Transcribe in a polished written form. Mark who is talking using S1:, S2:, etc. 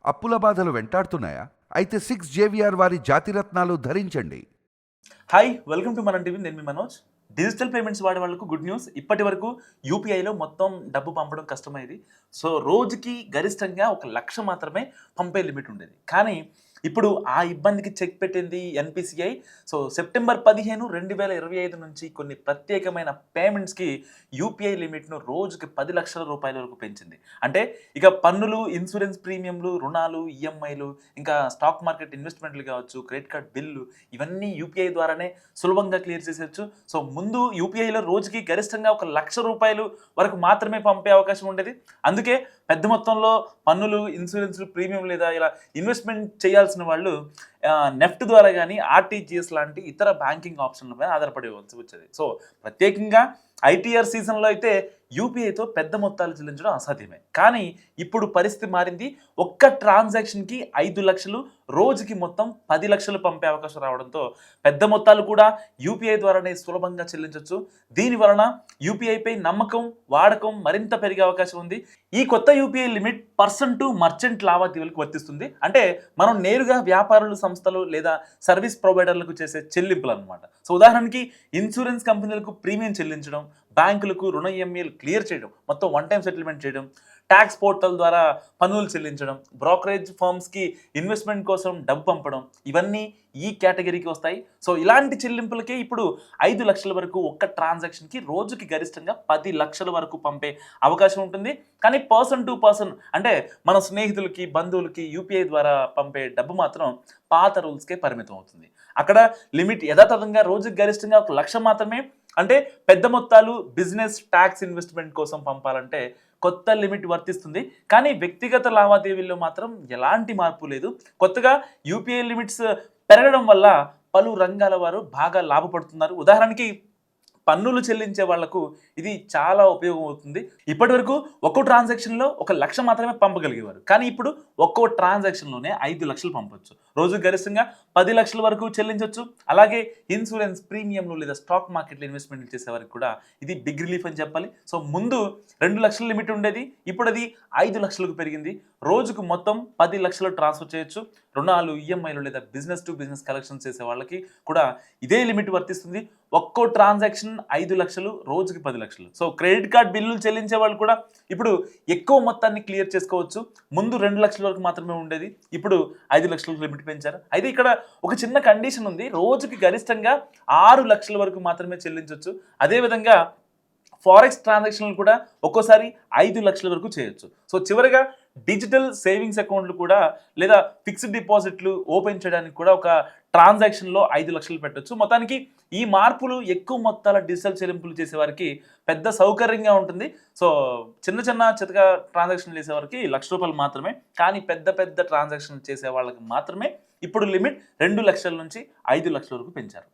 S1: అప్పుల బాధలు వెంటాడుతున్నాయా? అయితే 6 JVR వారి జాతిరత్నాలు ధరించండి.
S2: హాయ్ వెల్కమ్ టు మన టీవీ. నేను మీ మనోజ్. డిజిటల్ పేమెంట్స్ వాడే వాళ్ళకు గుడ్ న్యూస్. ఇప్పటి వరకు యూపీఐలో మొత్తం డబ్బు పంపడం కష్టమైంది. సో రోజుకి గరిష్టంగా 1,00,000 మాత్రమే పంపే లిమిట్ ఉండేది. కానీ ఇప్పుడు ఆ ఇబ్బందికి చెక్ పెట్టింది ఎన్పిసిఐ. సో సెప్టెంబర్ 15, 2025 నుంచి కొన్ని ప్రత్యేకమైన పేమెంట్స్కి యూపీఐ లిమిట్ను రోజుకి 10 లక్షల రూపాయల వరకు పెంచింది. అంటే ఇక పన్నులు, ఇన్సూరెన్స్ ప్రీమియంలు, రుణాలు, ఈఎంఐలు, ఇంకా స్టాక్ మార్కెట్ ఇన్వెస్ట్మెంట్లు కావచ్చు, క్రెడిట్ కార్డ్ బిల్లు, ఇవన్నీ యూపీఐ ద్వారానే సులభంగా క్లియర్ చేసేయచ్చు. సో ముందు యూపీఐలో రోజుకి గరిష్టంగా 1,00,000 రూపాయలు వరకు మాత్రమే పంపే అవకాశం ఉండేది. అందుకే పెద్ద మొత్తంలో పన్నులు, ఇన్సూరెన్స్లు, ప్రీమియం లేదా ఇలా ఇన్వెస్ట్మెంట్ చేయాల్సిన వాళ్ళు నెఫ్ట్ ద్వారా కానీ, ఆర్టీజీఎస్ లాంటి ఇతర బ్యాంకింగ్ ఆప్షన్లపై ఆధారపడవలసి వచ్చేది. సో ప్రత్యేకంగా ఐటీఆర్ సీజన్లో అయితే యూపీఐతో పెద్ద మొత్తాలు చెల్లించడం అసాధ్యమే. కానీ ఇప్పుడు పరిస్థితి మారింది. ఒక్క ట్రాన్సాక్షన్కి 5 లక్షలు, రోజుకి మొత్తం 10 లక్షలు పంపే అవకాశం రావడంతో పెద్ద మొత్తాలు కూడా యూపీఐ ద్వారానే సులభంగా చెల్లించవచ్చు. దీని వలన యూపీఐపై నమ్మకం, వాడకం మరింత పెరిగే అవకాశం ఉంది. ఈ కొత్త UPI limit person to merchant లావాదేవీలకు వర్తిస్తుంది. అంటే మనం నేరుగా వ్యాపారులు, సంస్థలు లేదా సర్వీస్ ప్రొవైడర్లకు చేసే చెల్లింపులు అనమాట. సో ఉదాహరణకి ఇన్సూరెన్స్ కంపెనీలకు ప్రీమియం చెల్లించడం, బ్యాంకులకు రుణ ఈఎంఐలు క్లియర్ చేయడం, మొత్తం వన్ టైం సెటిల్మెంట్ చేయడం, ట్యాక్స్ పోర్టల్ ద్వారా పన్నులు చెల్లించడం, బ్రోకరేజ్ ఫర్మ్స్కి ఇన్వెస్ట్మెంట్ కోసం డబ్బు పంపడం, ఇవన్నీ ఈ కేటగిరీకి వస్తాయి. సో ఇలాంటి చెల్లింపులకే ఇప్పుడు 5 లక్షల వరకు ఒక్క ట్రాన్సాక్షన్కి రోజుకి గరిష్టంగా 10 లక్షల వరకు పంపే అవకాశం ఉంటుంది. కానీ పర్సన్ టు పర్సన్ అంటే మన స్నేహితులకి, బంధువులకి యూపీఐ ద్వారా పంపే డబ్బు మాత్రం పాత రూల్స్కే పరిమితం అవుతుంది. అక్కడ లిమిట్ యథాతథంగా రోజుకి గరిష్టంగా 1,00,000 మాత్రమే. అంటే పెద్ద మొత్తాలు బిజినెస్, ట్యాక్స్, ఇన్వెస్ట్మెంట్ కోసం పంపాలంటే కొత్త లిమిట్ వర్తిస్తుంది. కానీ వ్యక్తిగత లావాదేవీల్లో మాత్రం ఎలాంటి మార్పు లేదు. కొత్తగా యూపీఐ లిమిట్స్ పెరగడం వల్ల పలు రంగాల వారు బాగా లాభపడుతున్నారు. ఉదాహరణకి పన్నులు చెల్లించే వాళ్లకు ఇది చాలా ఉపయోగం అవుతుంది. ఇప్పటి వరకు ఒక్కో ట్రాన్సాక్షన్లో 1,00,000 మాత్రమే పంపగలిగేవారు. కానీ ఇప్పుడు ఒక్కో ట్రాన్సాక్షన్లోనే 5 లక్షలు పంపొచ్చు. రోజు గరిష్టంగా 10 లక్షల వరకు చెల్లించవచ్చు. అలాగే ఇన్సూరెన్స్ ప్రీమియంలు లేదా స్టాక్ మార్కెట్లో ఇన్వెస్ట్మెంట్లు చేసే వారికి కూడా ఇది బిగ్ రిలీఫ్ అని చెప్పాలి. సో ముందు 2 లక్షల లిమిట్ ఉండేది, ఇప్పుడు అది 5 లక్షలకు పెరిగింది. రోజుకు మొత్తం 10 లక్షలు ట్రాన్స్ఫర్ చేయొచ్చు. రుణాలు, ఈఎంఐలు లేదా బిజినెస్ టు బిజినెస్ కలెక్షన్ చేసే వాళ్ళకి కూడా ఇదే లిమిట్ వర్తిస్తుంది. ఒక్కో ట్రాన్సాక్షన్ 5 లక్షలు, రోజుకి 10 లక్షలు. సో క్రెడిట్ కార్డ్ బిల్లులు చెల్లించే వాళ్ళు కూడా ఇప్పుడు ఎక్కువ మొత్తాన్ని క్లియర్ చేసుకోవచ్చు. ముందు 2 లక్షల వరకు మాత్రమే ఉండేది, ఇప్పుడు 5 లక్షలకు లిమిట్ పెంచారు. అయితే ఇక్కడ ఒక చిన్న కండిషన్ ఉంది. రోజుకి గరిష్టంగా 6 లక్షల వరకు మాత్రమే చెల్లించవచ్చు. అదేవిధంగా ఫారెక్స్ ట్రాన్సాక్షన్లు కూడా ఒక్కోసారి 5 లక్షల వరకు చేయొచ్చు. సో చివరిగా డిజిటల్ సేవింగ్స్ అకౌంట్లు కూడా లేదా ఫిక్స్డ్ డిపాజిట్లు ఓపెన్ చేయడానికి కూడా ఒక ట్రాన్సాక్షన్లో 5 లక్షలు పెట్టొచ్చు. మొత్తానికి ఈ మార్పులు ఎక్కువ మొత్తాల డిజిటల్ చెల్లింపులు చేసేవారికి పెద్ద సౌకర్యంగా ఉంటుంది. సో చిన్న చితక ట్రాన్సాక్షన్లు చేసేవారికి ₹1,00,000 మాత్రమే. కానీ పెద్ద ట్రాన్సాక్షన్లు చేసే వాళ్ళకి మాత్రమే ఇప్పుడు లిమిట్ 2 లక్షల నుంచి 5 లక్షల వరకు పెంచారు.